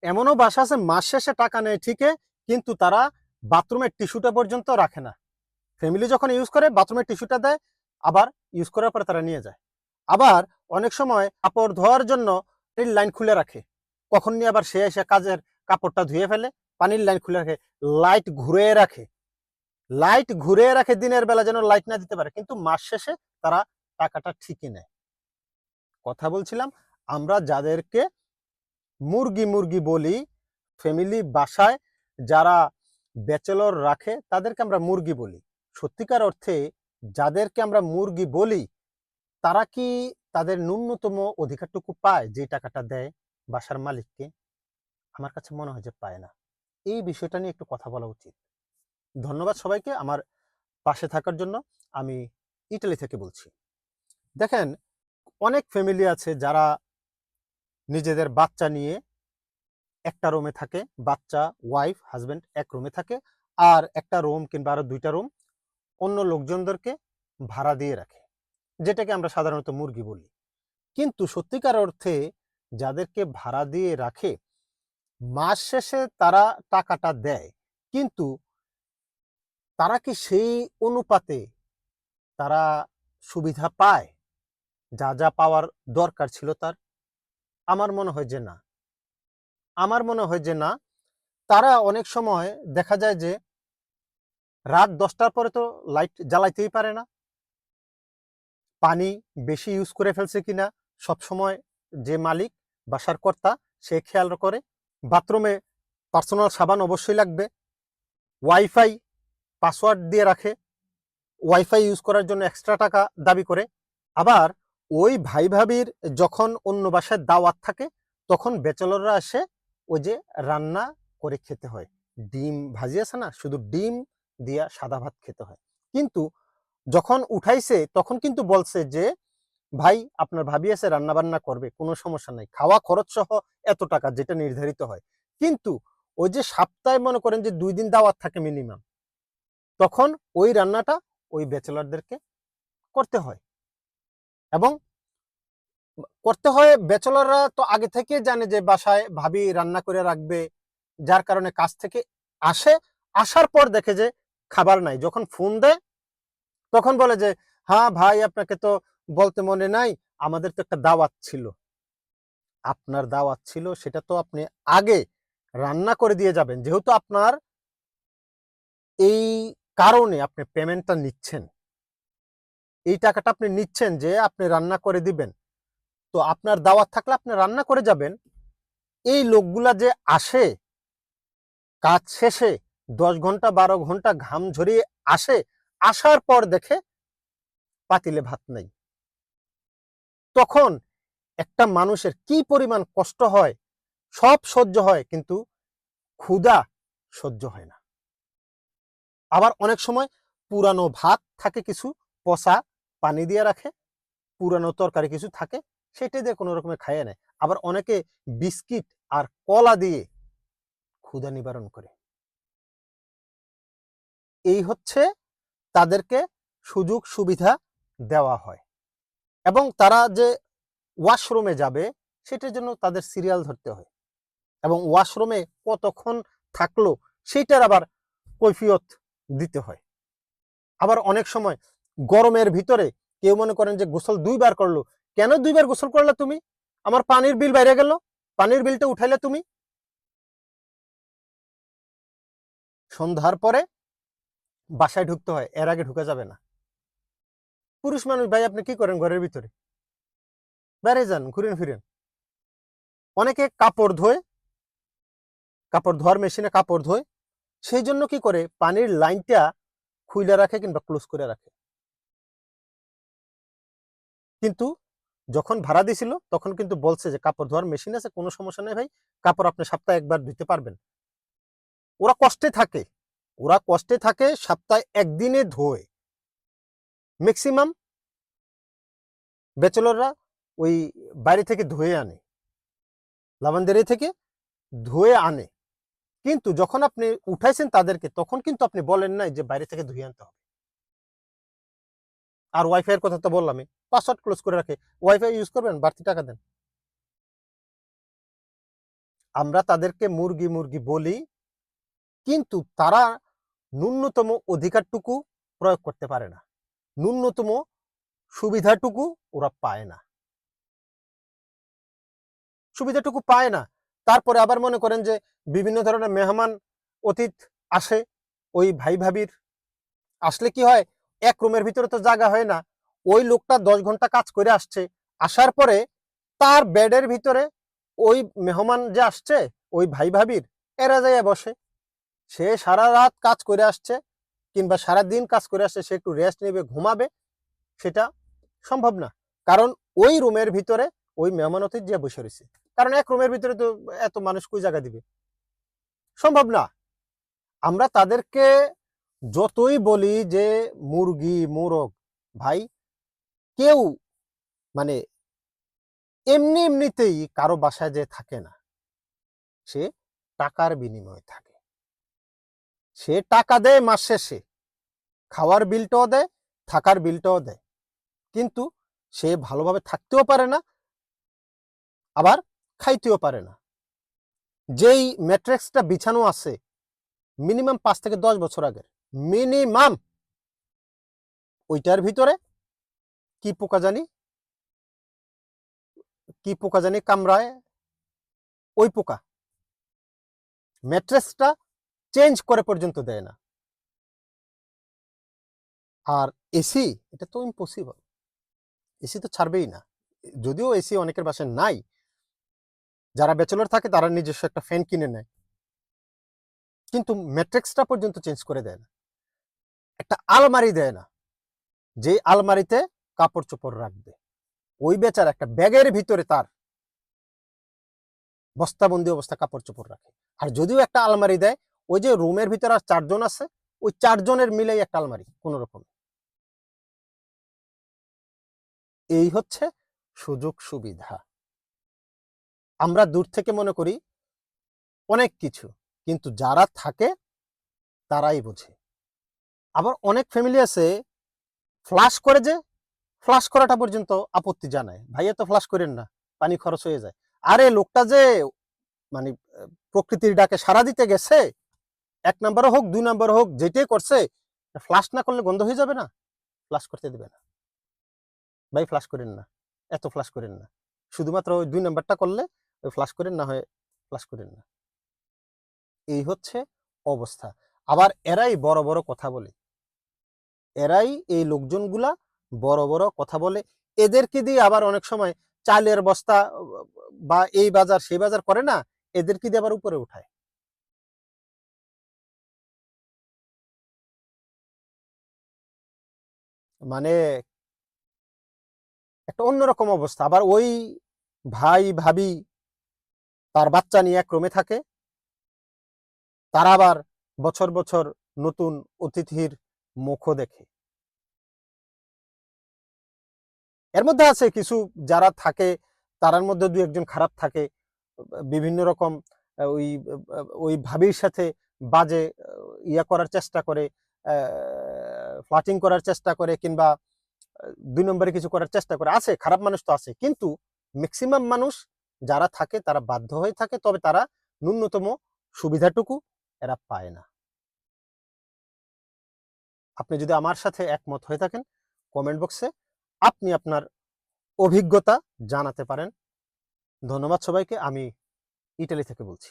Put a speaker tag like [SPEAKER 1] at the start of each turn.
[SPEAKER 1] এমনও বাসা আছে মাস শেষে টাকা নেয় ঠিকই, কিন্তু তারা বাথরুমের টিস্যুটা পর্যন্ত রাখে না। ফ্যামিলি যখন ইউজ করে বাথরুমের টিস্যুটা দেয়, আবার ইউজ করার পরে তারা নিয়ে যায়। আবার অনেক সময় কাপড় ধোয়ার জন্য এই লাইন খুলে রাখে, কখন নিয়ে আবার সে এসে কাজের কাপড়টা ধুয়ে ফেলে, পানির লাইন খুলে রাখে, লাইট ঘুরিয়ে রাখে, লাইট ঘুরিয়ে রাখে দিনের বেলা যেন লাইট না দিতে পারে, কিন্তু মাস শেষে তারা টাকাটা ঠিকই নেয়। কথা বলছিলাম আমরা যাদেরকে মুরগি মুরগি বলি, ফ্যামিলি বাসায় যারা ব্যাচেলর রাখে তাদেরকে আমরা মুরগি বলি। সত্যিকার অর্থে যাদেরকে আমরা মুরগি বলি তারা কি তাদের ন্যূনতম অধিকারটুকু পায় যে টাকাটা দেয় বাসার মালিককে? আমার কাছে মনে হয় যে পায় না। এই বিষয়টা নিয়ে একটু কথা বলা উচিত। ধন্যবাদ সবাইকে আমার পাশে থাকার জন্য। আমি ইটালি থেকে বলছি। দেখেন, অনেক ফ্যামিলি আছে যারা নিজেদের বাচ্চা নিয়ে একটা রুমে থাকে, বাচ্চা ওয়াইফ হাজব্যান্ড এক রুমে থাকে, আর একটা রুম কিংবা আরো ২টা রুম অন্য লোকজনদেরকে ভাড়া দিয়ে রাখে, যেটাকে আমরা সাধারণত মুরগি বলি। কিন্তু সত্যিকার অর্থে যাদেরকে ভাড়া দিয়ে রাখে মাস শেষে তারা টাকাটা দেয়, কিন্তু তারা কি সেই অনুপাতে তারা সুবিধা পায় যা যা পাওয়ার দরকার ছিল তার? আমার মনে হয় যে না। আমার মনে হয় যে না। তারা অনেক সময় দেখা যায় যে রাত 10টার পরে তো লাইট জ্বালাইতেই পারে না। পানি বেশি ইউজ করে ফেলছে কিনা সবসময় যে মালিক বাসার কর্তা সে খেয়াল করে। বাথরুমে পার্সোনাল সাবান অবশ্যই লাগবে। ওয়াইফাই পাসওয়ার্ড দিয়ে রাখে, ওয়াইফাই ইউজ করার জন্য এক্সট্রা টাকা দাবি করে। আবার ওই ভাই ভাবির যখন অন্য বাসায় দাওয়াত থাকে তখন ব্যাচেলররা এসে ওই যে রান্না করে খেতে হয়, ডিম ভাজি আছে না, শুধু ডিম দিয়া সাদা ভাত খেতে হয়। কিন্তু যখন উঠাইছে তখন কিন্তু বলছে যে ভাই আপনার ভাবি আছে রান্না বান্না করবে, কোনো সমস্যা নাই, খাওয়া খরচ সহ এত টাকা যেটা নির্ধারিত হয়। কিন্তু ওই যে সপ্তাহে মনে করেন যে 2 দিন দাওয়াত থাকে মিনিমাম, তখন ওই রান্নাটা ওই ব্যাচেলরদেরকে করতে হয়। এবং করতে হয়, ব্যাচেলররা তো আগে থেকে জানে যে বাসায় ভাবি রান্না করে রাখবে, যার কারণে কাজ থেকে আসে, আসার পর দেখে যে খাবার নাই, যখন ফোন দেয় তখন বলে যে হ্যাঁ ভাই আপনাকে তো বলতে মনে নাই, আমাদের তো একটা দাওয়াত ছিল। আপনার দাওয়াত ছিল সেটা তো আপনি আগে রান্না করে দিয়ে যাবেন, যেহেতু আপনার এই কারণে আপনি পেমেন্টটা নিচ্ছেন, এই টাকাটা আপনি নিচ্ছেন যে আপনি রান্না করে দিবেন, তো আপনার দাওয়াত থাকলে আপনি রান্না করে যাবেন। এই লোকগুলা যে আসে কাজ শেষে 10 ঘন্টা 12 ঘন্টা ঘাম ঝরিয়ে আসে, আসার পর দেখে পাতিলে ভাত নেই, তখন একটা মানুষের কি পরিমাণ কষ্ট হয়। সব সহ্য হয় কিন্তু ক্ষুধা সহ্য হয় না। আবার অনেক সময় পুরানো ভাত থাকে, কিছু পচা পানি দিয়ে রাখে, পুরানো তরকারি কিছু থাকে, সেটা দিয়ে কোনো রকমে খাইয়ে নেয়। আবার অনেকে বিস্কিট আর কলা দিয়ে ক্ষুধা নিবারণ করে। এই হচ্ছে তাদেরকে সুযোগ সুবিধা দেওয়া হয়। এবং তারা যে ওয়াশরুমে যাবে সেটার জন্য তাদের সিরিয়াল ধরতে হয়, এবং ওয়াশরুমে কতক্ষণ থাকলো সেইটার আবার কৈফিয়ত দিতে হয়। আবার অনেক সময় গরমের ভিতরে কেউ মনে করেন যে গোসল 2 বার করলো, কেন 2 বার গোসল করলে তুমি? আমার পানির বিল বাইরে গেল, পানির বিলটা উঠাইলে তুমি। সন্ধ্যার পরে বাসায় ঢুকতে হয়, এর আগে ঢুকা যাবে না। পুরুষ মানুষ ভাই আপনি কি করেন ঘরের ভিতরে? বাইরে যান, ঘুরেন ফিরেন। অনেকে কাপড় ধোয়, কাপড় ধোয়ার মেশিনে কাপড় ধোয়, সেই জন্য কি করে পানির লাইনটা খুইলে রাখে কিংবা ক্লোজ করে রাখে। কিন্তু যখন ভাড়া দিছিল তখন কিন্তু বলছে যে কাপড় ধোয়ার মেশিন আছে, কোনো সমস্যা নেই ভাই, কাপড় আপনি সপ্তাহে একবার ধুতে পারবেন। ওরা কষ্টে থাকে, ওরা কষ্টে থাকে, সপ্তাহে একদিনে ধোয়। ম্যাক্সিমাম ব্যাচেলররা ওই বাইরে থেকে ধুয়ে আনে, লাভান্ডারি থেকে ধুয়ে আনে। কিন্তু যখন আপনি উঠাইছেন তাদেরকে তখন কিন্তু আপনি বলেন নাই যে বাইরে থেকে ধুয়ে আনতে হবে। আর ওয়াইফাই এর কথা তো বললামই, পাসওয়ার্ড ক্লোজ করে রাখে, ওয়াইফাই ইউজ করবেন বাড়তি টাকা দেন। আমরা তাদেরকে মুরগি মুরগি বলি, কিন্তু তারা ন্যূনতম অধিকারটুকু প্রয়োগ করতে পারে না, ন্যূনতম সুবিধাটুকু ওরা পায় না, সুবিধাটুকু পায় না। তারপরে আবার মনে করেন যে বিভিন্ন ধরনের মেহমান অতিথ আসে, ওই ভাই ভাবির আসলে কি হয়, এক রুমের ভিতরে তো জায়গা হয় না, ওই লোকটা 10 ঘন্টা কাজ করে আসছে, আসার পরে তার বেডের ভিতরে ওই মেহমান যে আসছে ওই ভাই ভাবির এরা যায় বসে। সে সারা রাত কাজ করে আসছে কিংবা সারা দিন কাজ করে আসছে, সে একটু রেস্ট নেবে, ঘুমাবে, সেটা সম্ভব না। কারণ ওই রুমের ভিতরে ওই মেহমান অতিথি যে বসে রয়েছে, কারণ এক রুমের ভিতরে তো এত মানুষ কই জায়গা দিবে, সম্ভব না। আমরা তাদেরকে যতই বলি যে মুরগি মোরগ, ভাই কেউ মানে এমনি এমনিতেই কারো বাসায় যে থাকে না, সে টাকার বিনিময়ে থাকে। সে টাকা দেয় মাস শেষে, খাওয়ার বিলটাও দেয়, থাকার বিলটাও দেয়, কিন্তু সে ভালোভাবে থাকতেও পারে না, আবার খাইতেও পারে না। যেই ম্যাট্রিক্সটা বিছানো আছে মিনিমাম 5 থেকে 10 বছর আগের, মিনিমাম, ওইটার ভিতরে কি পোকা জানি কামড়ায়, ওই পোকা ম্যাট্রেসটা চেঞ্জ করে পর্যন্ত দেয় না। আর এসি, এটা তো ইম্পসিবল, এসি তো ছাড়বেই না। যদিও এসি অনেকের বাসায় নাই, যারা ব্যাচেলর থাকে তারা নিজস্ব একটা ফ্যান কিনে নেয়, কিন্তু ম্যাট্রিক্সটা পর্যন্ত চেঞ্জ করে দেয় না। একটা আলমারি দেয় না, যে আলমারিতে কাপড় চোপড় রাখবে, ওই বেচার একটা ব্যাগের ভিতরে তার বস্তাবন্দি অবস্থা কাপড় চোপড় রাখে। আর যদিও একটা আলমারি দেয়, ওই যে রুমের ভিতরে আর 4 জন আছে, ওই 4 জনের মিলেই একটা আলমারি কোন রকম। এই হচ্ছে সুযোগ সুবিধা। আমরা দূর থেকে মনে করি অনেক কিছু, কিন্তু যারা থাকে তারাই বোঝে। আবার অনেক ফ্যামিলি আছে ফ্লাশ করে, যে ফ্লাশ করাটা পর্যন্ত আপত্তি জানায়, ভাইয়া তো ফ্লাশ করেন না, পানি খরচ হয়ে যায়। আরে লোকটা যে মানে প্রকৃতির ডাকে সাড়া দিতে গেছে, 1 নাম্বার হোক 2 নাম্বার হোক যেটাই করছে, ফ্লাশ না করলে গন্ধ হয়ে যাবে না, ফ্লাশ করতে দিবে না। ভাই ফ্লাশ করেন না, এত ফ্লাশ করেন না, শুধুমাত্র ওই 2 নাম্বারটা করলে ওই ফ্লাশ করেন, না হয় ফ্লাশ করেন না। এই হচ্ছে অবস্থা। আবার এরাই বড় বড় কথা বলে, এরাই এই লোকজনগুলা বড় বড় কথা বলে। এদেরকে দিয়ে আবার অনেক সময় চালের বস্তা বা এই বাজার সেই বাজার করে না, এদেরকে দিয়ে আবার উপরে উঠায়। মানে একটা অন্যরকম অবস্থা। আবার ওই ভাই ভাবি তার বাচ্চা নিয়ে এক রুমে থাকে, তারা আবার বছর বছর নতুন অতিথির মুখও দেখে। এর মধ্যে আছে কিছু যারা থাকে, তার মধ্যে 2-1 জন খারাপ থাকে, বিভিন্ন রকম ওই ওই ভাবির সাথে বাজে ইয়া করার চেষ্টা করে, ফ্লাটিং করার চেষ্টা করে, কিংবা 2 নম্বরে কিছু করার চেষ্টা করে। আছে, খারাপ মানুষ তো আছে, কিন্তু ম্যাক্সিমাম মানুষ যারা থাকে তারা বাধ্য হয়ে থাকে, তবে তারা ন্যূনতম সুবিধাটুকু এরা পায় না। আপনি যদি আমার সাথে একমত হয়ে থাকেন, কমেন্ট বক্সে আপনি আপনার অভিজ্ঞতা জানাতে পারেন। ধন্যবাদ সবাইকে। আমি ইতালি থেকে বলছি।